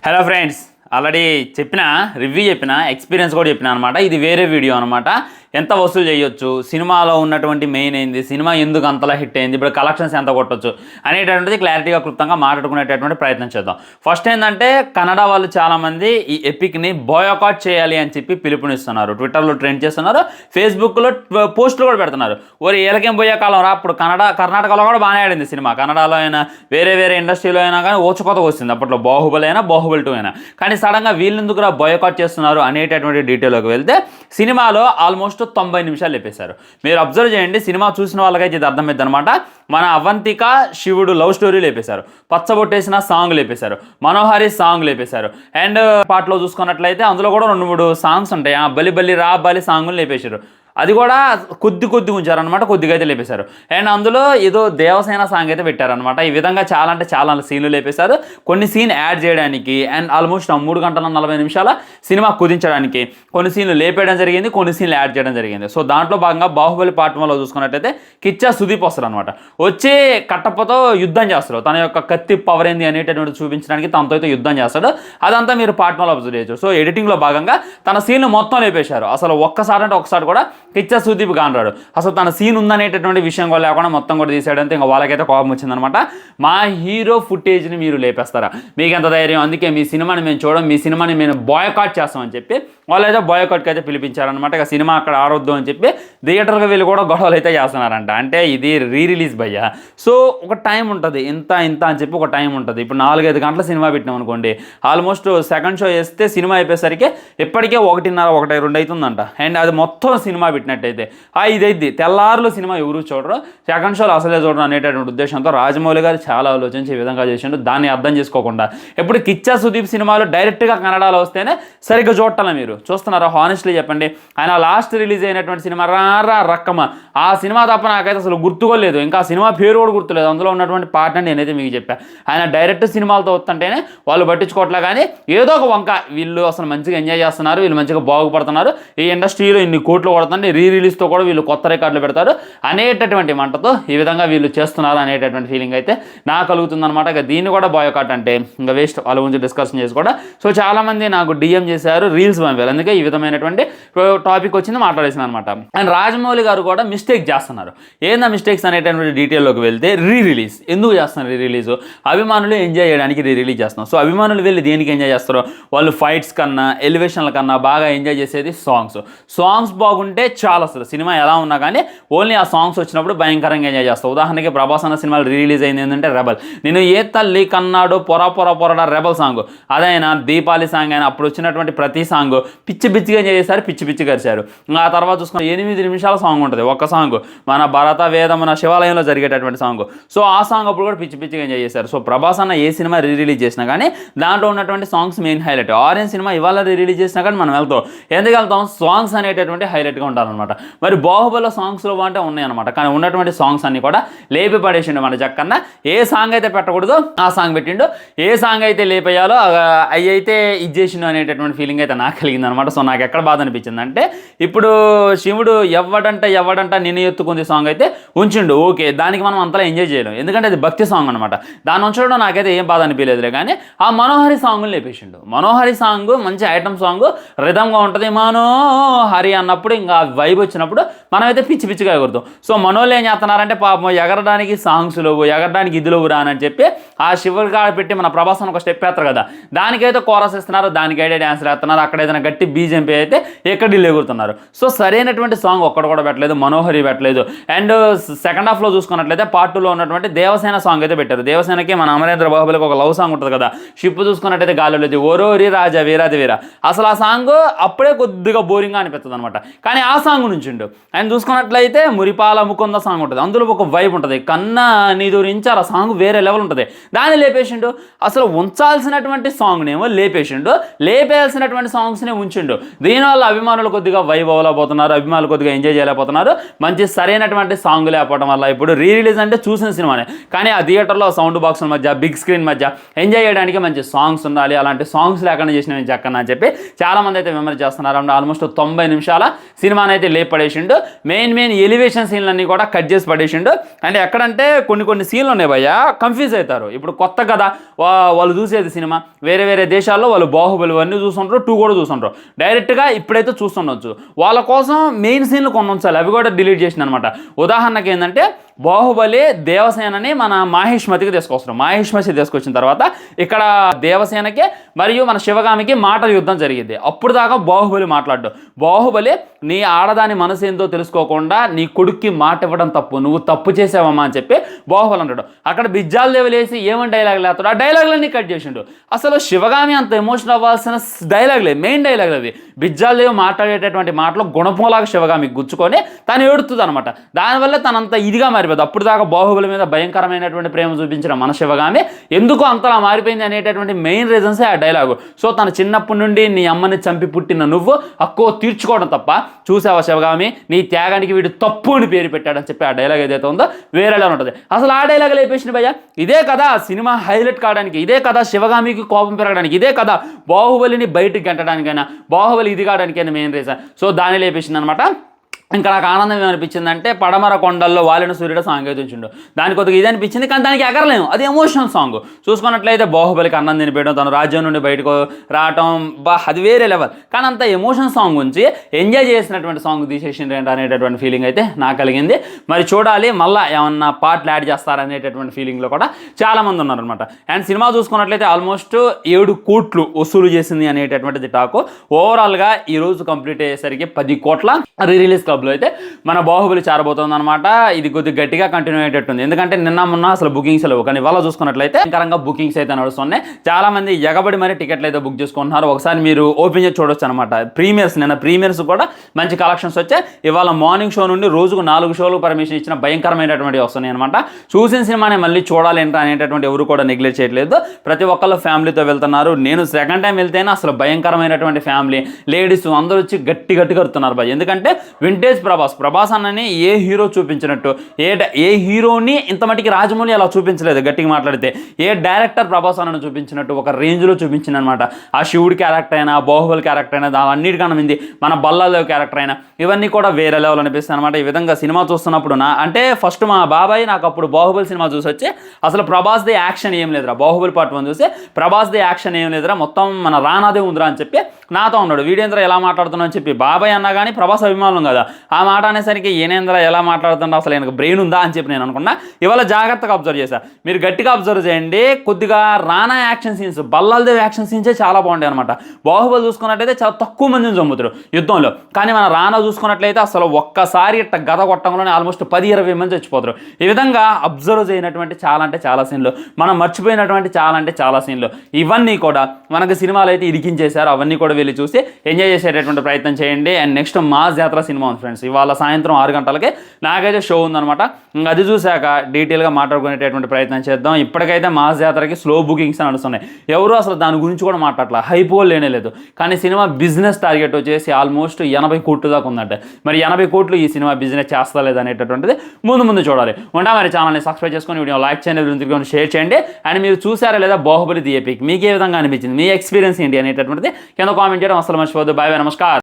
Hello friends, already చెప్పిన review చెప్పిన experience కూడా చెప్పిన అనమాట. ఇది వేరే వీడియో అనమాట. ఎంత వసూలు చేయొచ్చు, సినిమాలో ఉన్నటువంటి మెయిన్ ఏంది, సినిమా ఎందుకు అంతలా హిట్ అయింది, ఇప్పుడు కలెక్షన్స్ ఎంత కొట్టొచ్చు అనేటటువంటిది క్లారిటీగా క్లుప్తంగా మాట్లాడుకునేటటువంటి ప్రయత్నం చేద్దాం. ఫస్ట్ ఏంటంటే కన్నడ వాళ్ళు చాలామంది ఈ ఎపిక్ని బాయ్కాట్ చేయాలి అని చెప్పి పిలుపునిస్తున్నారు. ట్విట్టర్లో ట్రెండ్ చేస్తున్నారు, ఫేస్బుక్లో పోస్టులు కూడా పెడుతున్నారు. ఓరి ఏలకేం పోయే కాలం రా, అప్పుడు కర్ణాటకలో కూడా బాగానే ఆడింది సినిమా. కన్నడలో అయినా వేరే ఇండస్ట్రీలో అయినా కానీ ఓచుకొతగా వస్తుంది. అప్పట్లో బాహుబలి అయినా బాహుబలి 2 అయినా. కానీ సడన్గా వీళ్ళెందుకు బాయ్కాట్ చేస్తున్నారు అనేటటువంటి డీటెయిల్లోకి వెళ్తే సినిమాలో ఆల్మోస్ట్ 90 నిమిషాలు లేపేశారు. మీరు అబ్జర్వ్ చేయండి, సినిమా చూసిన వాళ్ళకైతే ఇది అర్థమైంది అనమాట. మన అవంతిక శివుడు లవ్ స్టోరీ లేపేశారు, పచ్చబొట్టేసిన సాంగ్ లేపేశారు, మనోహరి సాంగ్ లేపేశారు. అండ్ పాటలో చూసుకున్నట్లయితే అందులో కూడా 2-3 సాంగ్స్ ఉంటాయి. బలి బలి రా బలి సాంగులు లేపేశారు. అది కూడా కొద్ది ఉంచారనమాట, కొద్దిగా అయితే లేపేశారు. అండ్ అందులో ఏదో దేవసేన సాంగ్ అయితే పెట్టారనమాట. ఈ విధంగా చాలా సీన్లు లేపేశారు. కొన్ని సీన్ యాడ్ చేయడానికి అండ్ ఆల్మోస్ట్ 3 గంటల 40 నిమిషాల సినిమా కుదించడానికి కొన్ని సీన్లు లేపేయడం జరిగింది, కొన్ని సీన్లు యాడ్ చేయడం జరిగింది. సో దాంట్లో భాగంగా బాహుబలి పార్ట్ 1లో చూసుకున్నట్టయితే కిచ్చా సుదీప్ వస్తారు అనమాట. వచ్చి కట్టప్పతో యుద్ధం చేస్తారు. తన యొక్క కత్తి పవర్ ఏంది అనేటటువంటి చూపించడానికి తనతో అయితే యుద్ధం చేస్తాడు. అదంతా మీరు పార్ట్ 1లో అబ్జర్వ్ చేయొచ్చు. సో ఎడిటింగ్లో భాగంగా తన సీన్లు మొత్తం లేపేశారు. అసలు ఒక్కసారి కూడా కిచ్చా సుదీప్ కానరాడు. అసలు తన సీన్ ఉందనేటటువంటి విషయం కూడా లేకుండా మొత్తం కూడా తీసాడంటే ఇంకా వాళ్ళకైతే కోపం వచ్చిందనమాట. మా హీరో ఫుటేజ్ని మీరు లేపేస్తారా, మీకు ఎంత ధైర్యం, అందుకే మీ సినిమాని మేము చూడం, మీ సినిమాని మేము బాయ్కాట్ చేస్తామని చెప్పి వాళ్ళైతే బాయ్కాట్కి అయితే పిలిపించారనమాట. ఇక సినిమా అక్కడ ఆడొద్దు అని చెప్పి థియేటర్కి వెళ్ళి కూడా గొడవలు అయితే చేస్తున్నారంట. అంటే ఇది రిలీజ్ భయ్యా. సో ఒక టైం ఉంటుంది, ఇంత అని చెప్పి ఒక టైం ఉంటుంది. ఇప్పుడు 4-5 గంటల సినిమా పెట్టినాం అనుకోండి, ఆల్మోస్ట్ సెకండ్ షో వేస్తే సినిమా అయిపోయేసరికి ఇప్పటికే 1:30, 1:02 అవుతుందంట. అండ్ అది మొత్తం సినిమా పెట్టినట్టయితే ఇదైద్ది తెల్లారులు సినిమా ఎవరు చూడరు, సెకండ్ షోలో అసలే చూడరు అనేటటువంటి ఉద్దేశంతో రాజమౌళి గారు చాలా ఆలోచించి ఈ విధంగా చేసిండు. దాన్ని అర్థం చేసుకోకుండా ఇప్పుడు కిచ్చా సుదీప్ సినిమాలు డైరెక్ట్గా కన్నడలో వస్తేనే సరిగ్గా చూడాలి. మీరు చూస్తున్నారా? హానెస్ట్లీ చెప్పండి. ఆయన లాస్ట్ రిలీజ్ అయినటువంటి సినిమా రా రక్కమ, ఆ సినిమా తప్ప నాకైతే అసలు గుర్తుకోలేదు. ఇంకా సినిమా పేరు కూడా గుర్తులేదు. అందులో ఉన్నటువంటి పార్ట్ అని నేనైతే మీకు చెప్పాను. ఆయన డైరెక్ట్ సినిమాలతో వస్తుంటేనే వాళ్ళు పట్టించుకోవట్లే, కానీ ఏదో ఒక వంక వీళ్ళు అసలు మంచిగా ఎంజాయ్ చేస్తున్నారు, వీళ్ళు మంచిగా బాగుపడుతున్నారు, ఈ ఇండస్ట్రీలో ఇన్ని కోట్లు కొడుతుంటే రిలీజ్తో కూడా వీళ్ళు కొత్త రికార్డులు పెడతారు అనేటటువంటి మంటతో ఈ విధంగా వీళ్ళు చేస్తున్నారు అనేటటువంటి ఫీలింగ్ అయితే నాకు కలుగుతుందన్నమాట. ఇక దీన్ని కూడా బాయ్కాట్ అంటే ఇంకా వేస్ట్, వాళ్ళ గురించి డిస్కషన్ చేసుకోవడం. సో చాలామంది నాకు డిఎం చేశారు, రీల్స్ పంపారు, అందుకే ఈ విధమైనటువంటి టాపిక్ వచ్చింది మాట్లాడేసిన అనమాట. అండ్ రాజమౌళి గారు కూడా మిస్టేక్ చేస్తున్నారు. ఏందా మిస్టేక్స్ అనేటటువంటి డీటెయిల్లోకి వెళ్తే రిలీజ్ ఎందుకు చేస్తున్నారు? రిలీజ్ అభిమానులు ఎంజాయ్ చేయడానికి రిలీజ్ చేస్తున్నారు. సో అభిమానులు వెళ్ళి దేనికి ఎంజాయ్ చేస్తారో, వాళ్ళు ఫైట్స్ కన్నా ఎలివేషన్ల కన్నా బాగా ఎంజాయ్ చేసేది సాంగ్స్ బాగుంటే చాలా. అసలు సినిమా ఎలా ఉన్నా కానీ ఓన్లీ ఆ సాంగ్స్ వచ్చినప్పుడు భయంకరంగా ఎంజాయ్ చేస్తాం. ఉదాహరణకి ప్రభాస్ అన్న సినిమాలు రిలీజ్ అయింది ఏంటంటే రెబల్. నేను ఏ తల్లి కన్నాడు పొరడా రెబల్ సాంగ్, అదైనా దీపావళి సాంగ్ అయినా అప్పుడు వచ్చినటువంటి ప్రతి సాంగ్ పిచ్చిగా ఎంజాయ్ చేశారు, పిచ్చి గరిచారు. ఆ తర్వాత చూసుకున్న 8 నిమిషాల సాంగ్ ఉంటుంది, ఒక్క సాంగ్ మన భరత వేదమున శివాలయంలో జరిగేటటువంటి సాంగ్. సో ఆ సాంగ్ అప్పుడు కూడా పిచ్చిగా ఎంజాయ్ చేశారు. సో ప్రభాస్ అన్న ఏ సినిమా రిలీజ్ చేసినా కానీ దాంట్లో ఉన్నటువంటి songs main highlight. Orange cinema ఇవాళ రిలీజ్ చేసినా కానీ మనం వెళ్తాం. ఎందుకు వెళ్తాం? సాంగ్స్ అనేటటువంటి హైలైట్గా ఉండాలన్నమాట. మరి బాహుబలి సాంగ్స్లో అంటే ఉన్నాయన్నమాట, కానీ ఉన్నటువంటి సాంగ్స్ అన్ని కూడా లేపి పడేసిండు మన జక్కన్న. ఏ సాంగ్ అయితే పెట్టకూడదు ఆ సాంగ్ పెట్టిండు, ఏ సాంగ్ అయితే లేపేయాలో అవి అయితే ఇది చేసిండు అనేటటువంటి ఫీలింగ్ అయితే నాకు కలిగింది అనమాట. సో నాకు ఎక్కడ బాధ అనిపించింది అంటే, ఇప్పుడు శివుడు ఎవడంట నిన్ను ఎత్తుకుంది సాంగ్ అయితే ఉంచిండు, ఓకే, దానికి మనం అంతలా ఎంజాయ్ చేయలేం, ఎందుకంటే అది భక్తి సాంగ్ అనమాట. దాన్ని ఉంచడం నాకైతే ఏం బాధ అనిపించలేదులే. కానీ ఆ మనోహరి సాంగ్ని లేపేసిండు. మనోహరి సాంగ్ మంచి ఐటమ్ సాంగ్, రిధంగా ఉంటుంది. మనోహరి అన్నప్పుడు ఇంకా వైబ్ వచ్చినప్పుడు మనమైతే పిచ్చిగా ఎగురుతాం. సో మనోళ్ళు ఏం చేస్తున్నారంటే పాపం ఎగరడానికి సాంగ్స్ లేవు, ఎగరడానికి ఇదిలో రానని చెప్పి ఆ శివుడి కాడ పెట్టి మన ప్రభాస్ ఒక స్టెప్ వేస్తారు కదా, దానికైతే కోరస్ ఇస్తున్నారు, దానికైతే డ్యాన్స్ వేస్తున్నారు, అక్కడ ఏదైనా గట్టి బీజేపీ అయితే ఎక్కడ ఎగురుతున్నారు. సో సరైనటువంటి సాంగ్ ఒక్కడు కూడా పెట్టలేదు, మనోహరి పెట్టలేదు. అండ్ సెకండ్ హాఫ్లో చూసుకున్నట్లయితే పార్ట్ 2లో ఉన్నటువంటి దేవసేన సాంగ్ అయితే పెట్టారు. దేవసేనకి మన అమరేంద్ర బాహుబలికి ఒక లవ్ సాంగ్ ఉంటుంది కదా, షిప్ చూసుకున్నట్టయితే గాలిలో లేదు, ఓరోరి రాజా వీరాది వీర. అసలు ఆ సాంగ్ అప్పుడే కొద్దిగా బోరింగ్గా అనిపిస్తుంది అనమాట, కానీ ఆ సాంగ్ నుంచిండు. అండ్ చూసుకున్నట్లయితే మురిపాల ముకుంద సాంగ్ ఉంటుంది, అందులో ఒక వైబ్ ఉంటుంది, కన్నా నీదురించారు, ఆ సాంగ్ వేరే లెవెల్ ఉంటుంది. దాన్ని లేపేసిండు. అసలు ఉంచాల్సినటువంటి సాంగ్నేమో లేపేసిండు, లేపేయాల్సినటువంటి సాంగ్స్ని ఉంచిండు. దీనివల్ల అభిమానులు కొద్దిగా వైబ్ అవ్వలేకపోతున్నారు, అభిమానులు కొద్దిగా ఎంజాయ్ చేయలేకపోతున్నారు. మంచి సరైనటువంటి సాంగ్ లేకపోవడం వల్ల ఇప్పుడు రిలీజ్ అంటే చూసిన సినిమానే, కానీ ఆ థియేటర్లో సౌండ్ బాక్సుల మధ్య బిగ్ స్క్రీన్ మధ్య ఎంజాయ్ చేయడానికి మంచి సాంగ్స్ ఉండాలి, అలాంటి సాంగ్స్ లేకుండా చేసిన చక్కన అని చెప్పి చాలామంది అయితే విమర్శ చేస్తున్నారు. ఆల్మోస్ట్ 90 నిమిషాల సినిమాని అయితే లేపడేసిండు. మెయిన్ ఎలివేషన్ సీన్లన్నీ కూడా కట్ చేసి పడేసిండు. అంటే ఎక్కడంటే కొన్ని సీన్లు ఉన్నాయి భయ్య, కన్ఫ్యూజ్ అవుతారు. ఇప్పుడు కొత్త కదా వాళ్ళు చూసేది సినిమా, వేరే దేశాల్లో వాళ్ళు బాహుబలి అన్నీ చూస్తుంటారు, 2 కూడా చూస్తుంటారు. డైరెక్ట్గా ఇప్పుడైతే చూస్తుండొచ్చు. వాళ్ళ కోసం మెయిన్ సీన్లు కొన్ని ఉంచాలి, అవి కూడా డిలీట్ చేసిన అనమాట. ఉదాహరణకి ఏంటంటే బాహుబలి దేవసేనని మన మాహిష్మతికి తీసుకొస్తారు. మాహిష్మతి తీసుకొచ్చిన తర్వాత ఇక్కడ దేవసేనకి మరియు మన శివగామికి మాటల యుద్ధం జరిగింది. అప్పుడు దాకా బాహుబలి మాట్లాడు, బాహుబలి నీ ఆడదాని మనసు ఏందో తెలుసుకోకుండా నీ కొడుక్కి మాట ఇవ్వడం తప్పు, నువ్వు తప్పు చేసావమ్మా అని చెప్పి బాహుబలి అంటాడు. అక్కడ బిజ్జాలు లేవలేసి ఏమని డైలాగ్ లేస్తాడు, ఆ డైలాగులన్నీ కట్ చేసిండు. అసలు శివగామి అంత ఎమోషన్ అవ్వాల్సిన డైలాగ్లే, మెయిన్ డైలాగ్లు అవి. బిజ్జాలు లేవు మాట్లాడేటటువంటి మాటలు గుణపంలాగా శివగామికి గుచ్చుకొని తను ఏడుతుంది అనమాట. దానివల్ల తనంత ఇదిగా మారిపోతుంది. అప్పుడు దాకా బాహుబలి మీద భయంకరమైనటువంటి ప్రేమ చూపించిన మన శివగామి ఎందుకు అంతలా మారిపోయింది అనేటటువంటి మెయిన్ రీజన్సే ఆ డైలాగు. సో తన చిన్నప్పటి నుండి నీ అమ్మని చంపి పుట్టిన నువ్వు అక్కో తీర్చుకోవడం తప్ప, చూసావా శివగామి నీ త్యాగానికి వీడు తప్పు అని పేరు పెట్టాడని చెప్పి ఆ డైలాగ్ ఏదైతే ఉందో వేరేలా ఉంటుంది. అసలు ఆ డైలాగ్ లేపేసిన భయ్య, ఇదే కదా సినిమా హైలైట్ కావడానికి, ఇదే కదా శివగామికి కోపం పెరగడానికి, ఇదే కదా బాహుబలిని బయటికి గంటడానికైనా, బాహుబలి ఇది కావడానికైనా మెయిన్ రీజన్. సో దాన్ని లేపేసింది అనమాట. ఇంకా నాకు ఆనందం ఏమనిపించిందంటే పడమర కొండల్లో వాలిన సూర్యుడు సాంగ్ అయితే ఉంచిండు. దాని కొద్దిగా ఇది అనిపించింది, కానీ దానికి ఎగరలేము, అది ఎమోషనల్ సాంగ్. చూసుకున్నట్లయితే బాహుబలికి అన్నం తినిపేయడం, తను రాజ్యం నుండి బయటకు రావటం, అది వేరే లెవెల్. కానీ అంత ఎమోషన్ సాంగ్ ఉంచి ఎంజాయ్ చేసినటువంటి సాంగ్ తీసేసింది ఏంటి అనేటటువంటి ఫీలింగ్ అయితే నాకు కలిగింది. మరి చూడాలి మళ్ళీ ఏమన్నా పాటలు యాడ్ చేస్తారనేటటువంటి ఫీలింగ్లో కూడా చాలామంది ఉన్నారనమాట. అండ్ సినిమా చూసుకున్నట్లయితే ఆల్మోస్ట్ 7 కోట్లు వసూలు చేసింది అనేటటువంటిది టాకు. ఓవరాల్గా ఈరోజు కంప్లీట్ అయ్యేసరికి 10 కోట్ల రిలీజ్ క్లబ్లో అయితే మన బాహుబలి చేరబోతుంది అనమాట. ఇది కొద్దిగా గట్టిగా కంటిన్యూ అయ్యేటట్టుంది, ఎందుకంటే నిన్న మొన్న అసలు బుకింగ్స్ లేవు, కానీ ఇవాళ చూసుకున్నట్లయితే భయంకరంగా బుకింగ్స్ అయితే నడుస్తున్నాయి. చాలా మంది ఎగబడి మరి టికెట్లు అయితే బుక్ చేసుకుంటున్నారు. ఒకసారి మీరు ఓపెన్ చేసి చూడొచ్చు అనమాట. నిన్న ప్రీమియర్స్ కూడా మంచి కలెక్షన్స్ వచ్చాయి. ఇవాళ మార్నింగ్ షో నుండి రోజుకు 4 షోలు పర్మిషన్ ఇచ్చిన భయంకరమైనటువంటి వస్తున్నాయి అనమాట. చూసిన సినిమానే మళ్ళీ చూడాలి ఏంటో అనేటటువంటి ఎవరు కూడా నెగ్లెక్ట్ చేయట్లేదు. ప్రతి ఒక్కళ్ళు ఫ్యామిలీతో వెళ్తున్నారు. నేను సెకండ్ టైం వెళ్తేనే అసలు భయంకరమైనటువంటి ఫ్యామిలీ లేడీస్ అందరూ వచ్చి గట్టిగా కడుతున్నారు బాయ్. ఎందుకంటే వింటేజ్ ప్రభాస్ అన్నని ఏ హీరో చూపించినట్టు, ఏ హీరోని ఇంత మటుకి రాజమౌళి అలా చూపించలేదు. గట్టిగా మాట్లాడితే ఏ డైరెక్టర్ ప్రభాస్ అన్నను చూపించినట్టు ఒక రేంజ్లో చూపించింది అనమాట. ఆ శివుడి క్యారెక్టర్ అయినా, బాహుబలి క్యారెక్టర్ అయినా, అన్నిటికన్నా మింది మన బల్లాదేవ్ క్యారెక్టర్ అయినా, ఇవన్నీ కూడా వేరే లెవెల్ అనిపిస్తాయి అనమాట. ఈ విధంగా సినిమా చూస్తున్నప్పుడు అంటే ఫస్ట్ మా బాబాయ్ నాకు అప్పుడు బాహుబలి సినిమా చూసి వచ్చి అసలు ప్రభాస్ది యాక్షన్ ఏం లేదురా, బాహుబలి పార్ట్ 1 చూసి ప్రభాస్ది యాక్షన్ ఏం లేదురా, మొత్తం మన రానాదే ఉందిరా అని చెప్పి నాతో ఉన్నాడు. వీడేంద్ర ఎలా మాట్లాడుతున్నా అని చెప్పి బాబాయ్ అన్నా కానీ ప్రభాస్ అభిమానులు కదా, ఆ మాట అనేసరికి ఏనేంద్ర ఎలా మాట్లాడుతుండో అసలు ఆయనకు బ్రెయిన్ ఉందా అని చెప్పి నేను అనుకున్నా. ఇవాళ జాగ్రత్తగా అబ్జర్వ్ చేశా. మీరు గట్టిగా అబ్జర్వ్ చేయండి. కొద్దిగా రానా యాక్షన్ సీన్స్, బల్లాల్దేవ్ యాక్షన్ సీన్సే చాలా బాగుంటాయి అనమాట. బాహుబలి చూసుకున్నట్లయితే చాలా తక్కువ మందిని చంపుతారు యుద్ధంలో, కానీ మన రానా చూసుకున్నట్లయితే అసలు ఒక్కసారి ఇట్ట గద కొట్టంలోనే ఆల్మోస్ట్ 10-20 మంది చచ్చిపోతారు. ఈ విధంగా అబ్జర్వ్ చేయనటువంటి చాలా అంటే చాలా సీన్లు, మనం మర్చిపోయినటువంటి చాలా అంటే చాలా సీన్లు, ఇవన్నీ కూడా మనకు సినిమాలు అయితే ఇరికించేశారు. అవన్నీ కూడా వెళ్ళి చూసి ఎంజాయ్ చేసేటటువంటి ప్రయత్నం చేయండి. అండ్ నెక్స్ట్ మాస్ జాతర సినిమా ఉంది ఫ్రెండ్స్, ఇవాళ సాయంత్రం 6 గంటలకి నాకైతే షో ఉందనమాట. ఇంకా అది చూశాక డీటెయిల్గా మాట్లాడుకునేటటువంటి ప్రయత్నం చేద్దాం. ఇప్పటికైతే మాస్ జాతరకి స్లో బుకింగ్స్ నడుస్తున్నాయి. ఎవరు అసలు దాని గురించి కూడా మాట్లాడలే, హైపో లేనే లేదు. కానీ సినిమా బిజినెస్ టార్గెట్ వచ్చేసి ఆల్మోస్ట్ 80 కోట్లు దాకా ఉందంటే, మరి 80 కోట్లు ఈ సినిమా బిజినెస్ చేస్తా లేదు అనేటటువంటిది ముందు చూడాలి. ఉంటా మరి ఛానల్ని సబ్స్క్రైబ్ చేసుకొని వీడియో లైక్ చేయండి, షేర్ చేయండి. అండ్ మీరు చూసారా లేదా బాహుబలి ది ఎపిక్, మీకు ఏ విధంగా అనిపించింది, మీ ఎక్స్పీరియన్స్ ఏంటి అనేటటువంటిది కింద కామెంట్ చేయడం అసలు మర్చిపోద్దు. బాయ్ బాయ్, నమస్కారం.